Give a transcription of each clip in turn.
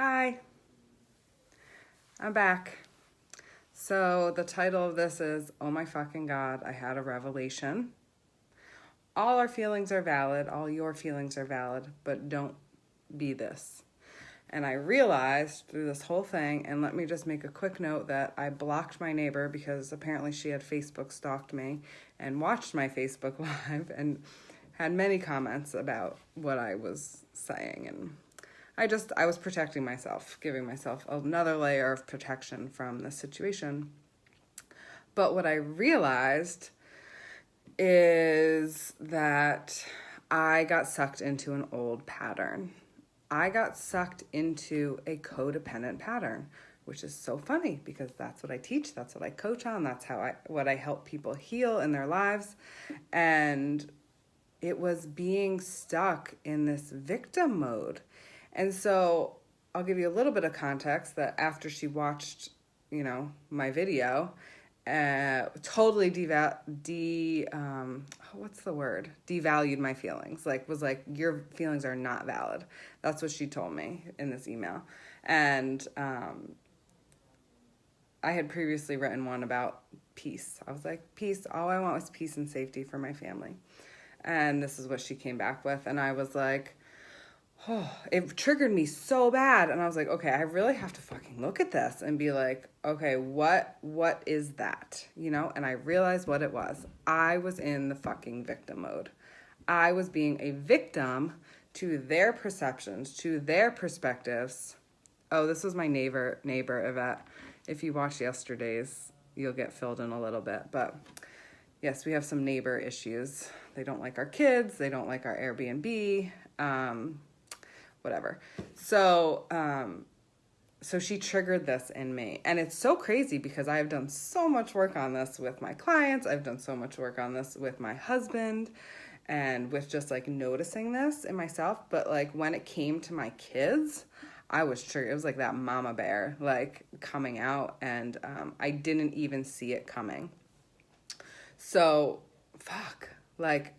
Hi, I'm back. So the title of this is, Oh my fucking God, I had a revelation. All our feelings are valid, all your feelings are valid, but don't be this. And I realized through this whole thing, and let me just make a quick note that I blocked my neighbor because apparently she had Facebook stalked me and watched my Facebook Live and had many comments about what I was saying. And I was protecting myself, giving myself another layer of protection from the situation. But what I realized is that I got sucked into an old pattern. I got sucked into a codependent pattern, which is so funny because that's what I teach, that's what I coach on, that's what I help people heal in their lives. And it was being stuck in this victim mode. And so I'll give you a little bit of context that after she watched, my video, totally devalued my feelings. Was like, your feelings are not valid. That's what she told me in this email. And I had previously written one about peace. I was like, peace, all I want was peace and safety for my family. And this is what she came back with. And I was like, oh, it triggered me so bad. And I was like, okay, I really have to fucking look at this and be like, okay, what is that? And I realized what it was. I was in the fucking victim mode. I was being a victim to their perceptions, to their perspectives. Oh, this was my neighbor, Yvette. If you watched yesterday's, you'll get filled in a little bit. But yes, we have some neighbor issues. They don't like our kids. They don't like our Airbnb. Whatever. So she triggered this in me. And it's so crazy because I have done so much work on this with my clients. I've done so much work on this with my husband and with just noticing this in myself. But when it came to my kids, I was triggered. It was like that mama bear coming out, and I didn't even see it coming. So, fuck.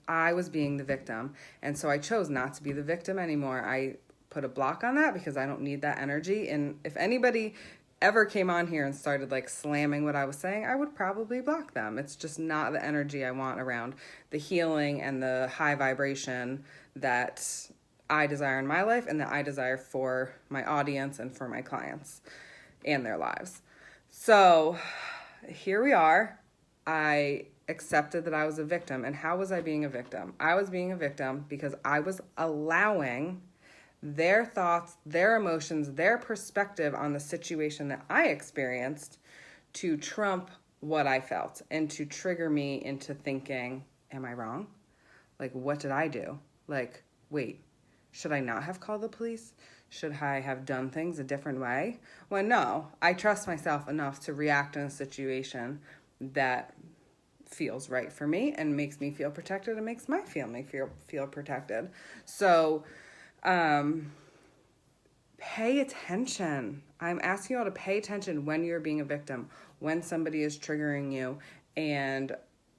I was being the victim. And so I chose not to be the victim anymore. I put a block on that because I don't need that energy. And if anybody ever came on here and started slamming what I was saying, I would probably block them. It's just not the energy I want around the healing and the high vibration that I desire in my life and that I desire for my audience and for my clients and their lives. So here we are. I accepted that I was a victim. And how was I being a victim? I was being a victim because I was allowing their thoughts, their emotions, their perspective on the situation that I experienced to trump what I felt and to trigger me into thinking, am I wrong? What did I do? Wait, should I not have called the police? Should I have done things a different way? Well, no, I trust myself enough to react in a situation that feels right for me and makes me feel protected and makes my family feel protected. So, pay attention. I'm asking you all to pay attention when you're being a victim, when somebody is triggering you, and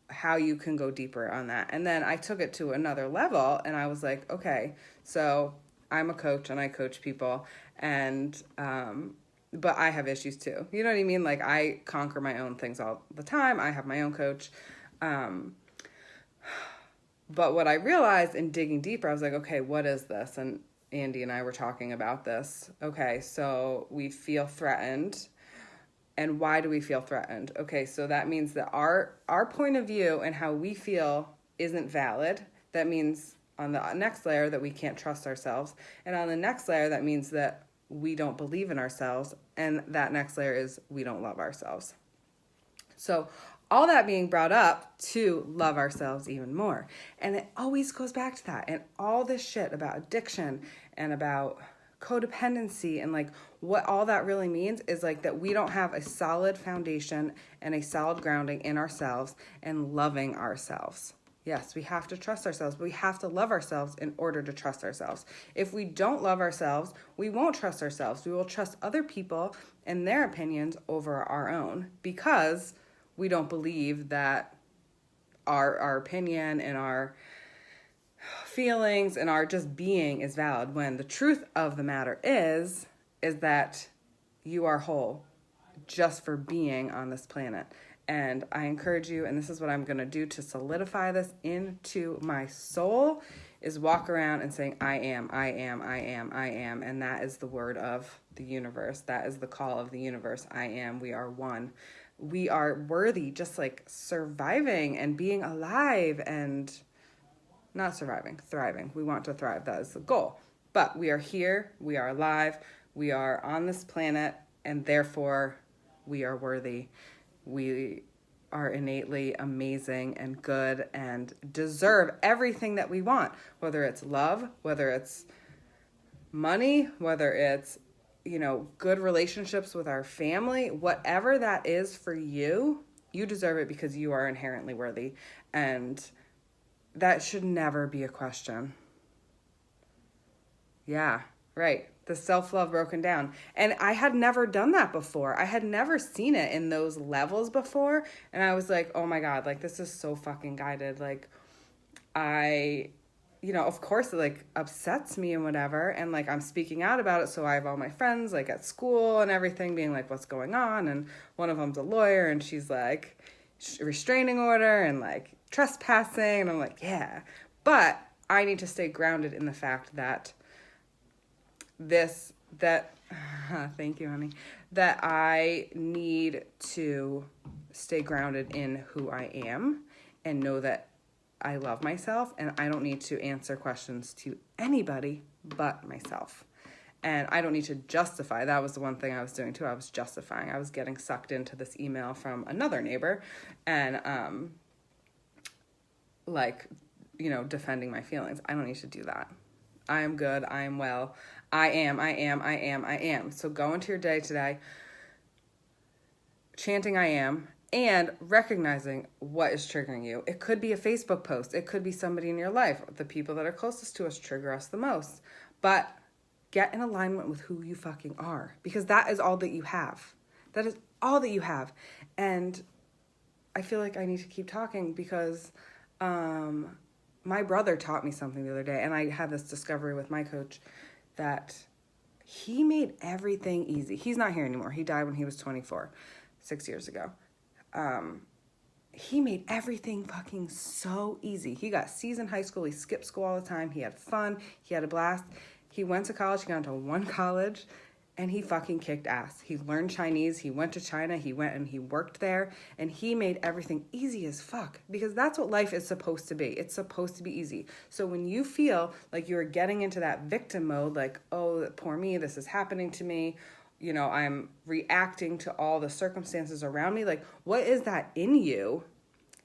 how you can go deeper on that. And then I took it to another level and I was like, okay, so I'm a coach and I coach people, and but I have issues too. You know what I mean? I conquer my own things all the time. I have my own coach. But what I realized in digging deeper, I was like, okay, what is this? And Andy and I were talking about this. Okay, so we feel threatened. And why do we feel threatened? Okay, so that means that our point of view and how we feel isn't valid. That means on the next layer that we can't trust ourselves. And on the next layer, that means that we don't believe in ourselves. And that next layer is we don't love ourselves. So all that being brought up to love ourselves even more. And it always goes back to that. And all this shit about addiction and about codependency and what all that really means is that we don't have a solid foundation and a solid grounding in ourselves and loving ourselves. Yes, we have to trust ourselves, but we have to love ourselves in order to trust ourselves. If we don't love ourselves, we won't trust ourselves. We will trust other people and their opinions over our own because we don't believe that our opinion and our feelings and our just being is valid, when the truth of the matter is is that you are whole just for being on this planet. And I encourage you, and this is what I'm going to do to solidify this into my soul, is walk around and saying, I am, I am, I am, I am. And that is the word of the universe. That is the call of the universe. I am. We are one. We are worthy, just like surviving and being alive and not surviving, thriving. We want to thrive. That is the goal. But we are here. We are alive. We are on this planet, and therefore we are worthy. We are innately amazing and good and deserve everything that we want, whether it's love, whether it's money, whether it's, good relationships with our family, whatever that is for you, you deserve it because you are inherently worthy. And that should never be a question. Yeah, right. The self-love broken down. And I had never done that before. I had never seen it in those levels before. And I was like, oh my God, like this is so fucking guided. Like of course it like upsets me and whatever. And like I'm speaking out about it. So I have all my friends like at school and everything being like, what's going on? And one of them's a lawyer and she's like restraining order and like trespassing. And I'm like, yeah. But I need to stay grounded in the fact that thank you, honey, that I need to stay grounded in who I am and know that I love myself and I don't need to answer questions to anybody but myself. And I don't need to justify. That was the one thing I was doing too. I was justifying. I was getting sucked into this email from another neighbor and defending my feelings. I don't need to do that. I am good. I am well. I am. So go into your day today chanting I am and recognizing what is triggering you. It could be a Facebook post. It could be somebody in your life. The people that are closest to us trigger us the most. But get in alignment with who you fucking are because that is all that you have. That is all that you have. And I feel like I need to keep talking because my brother taught me something the other day, and I had this discovery with my coach that he made everything easy. He's not here anymore. He died when he was 24, 6 years ago. He made everything fucking so easy. He got C's in high school. He skipped school all the time. He had fun. He had a blast. He went to college. He got into one college. And he fucking kicked ass. He learned Chinese. He went to China. He went and he worked there. And he made everything easy as fuck. Because that's what life is supposed to be. It's supposed to be easy. So when you feel like you're getting into that victim mode, like, oh, poor me, this is happening to me. I'm reacting to all the circumstances around me. Like, what is that in you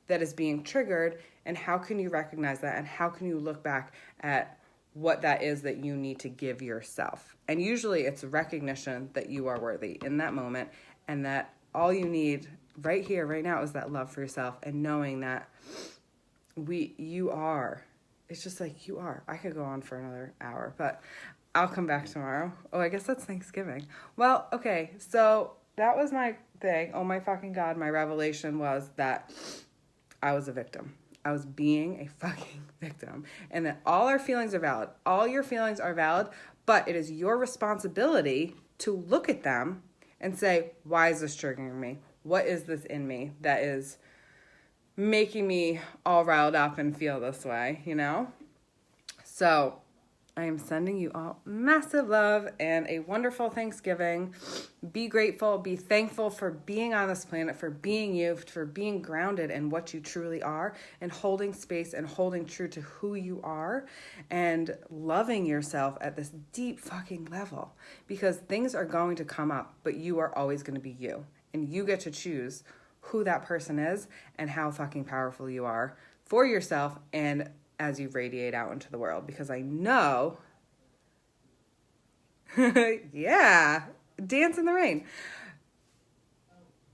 that is being triggered? And how can you recognize that? And how can you look back at what that is that you need to give yourself? And usually it's recognition that you are worthy in that moment and that all you need right here, right now is that love for yourself and knowing that you are. It's just like you are. I could go on for another hour, but I'll come back tomorrow. Oh, I guess that's Thanksgiving. Well, okay, so that was my thing. Oh my fucking God, my revelation was that I was a victim. I was being a fucking victim. And that all our feelings are valid. All your feelings are valid, but it is your responsibility to look at them and say, why is this triggering me? What is this in me that is making me all riled up and feel this way, So I am sending you all massive love and a wonderful Thanksgiving. Be grateful, be thankful for being on this planet, for being you, for being grounded in what you truly are and holding space and holding true to who you are and loving yourself at this deep fucking level because things are going to come up, but you are always going to be you and you get to choose who that person is and how fucking powerful you are for yourself and as you radiate out into the world, because I know, yeah, dance in the rain.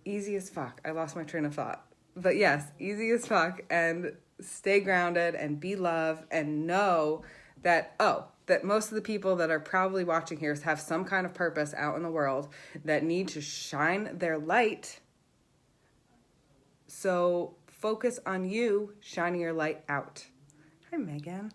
Easy as fuck. I lost my train of thought. But yes, easy as fuck, and stay grounded and be love and know that, that most of the people that are probably watching here have some kind of purpose out in the world that need to shine their light. So focus on you shining your light out. Hi, Megan.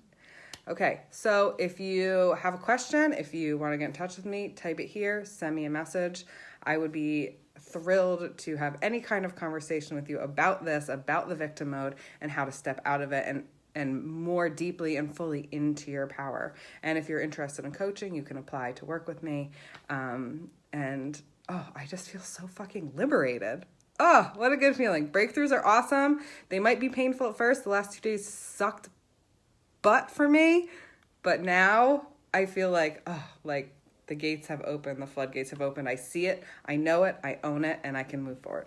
Okay, so if you have a question, if you want to get in touch with me, type it here, send me a message. I would be thrilled to have any kind of conversation with you about this, about the victim mode, and how to step out of it and more deeply and fully into your power. And if you're interested in coaching, you can apply to work with me. I just feel so fucking liberated. Oh, what a good feeling. Breakthroughs are awesome. They might be painful at first. The last 2 days sucked butt for me, but now I feel like, like the gates have opened, the floodgates have opened. I see it, I know it, I own it, and I can move forward.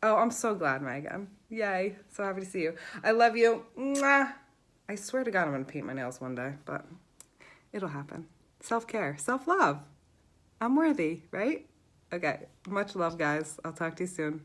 Oh, I'm so glad, Megan. Yay. So happy to see you. I love you. Mwah. I swear to God I'm going to paint my nails one day, but it'll happen. Self-care, self-love. I'm worthy, right? Okay. Much love, guys. I'll talk to you soon.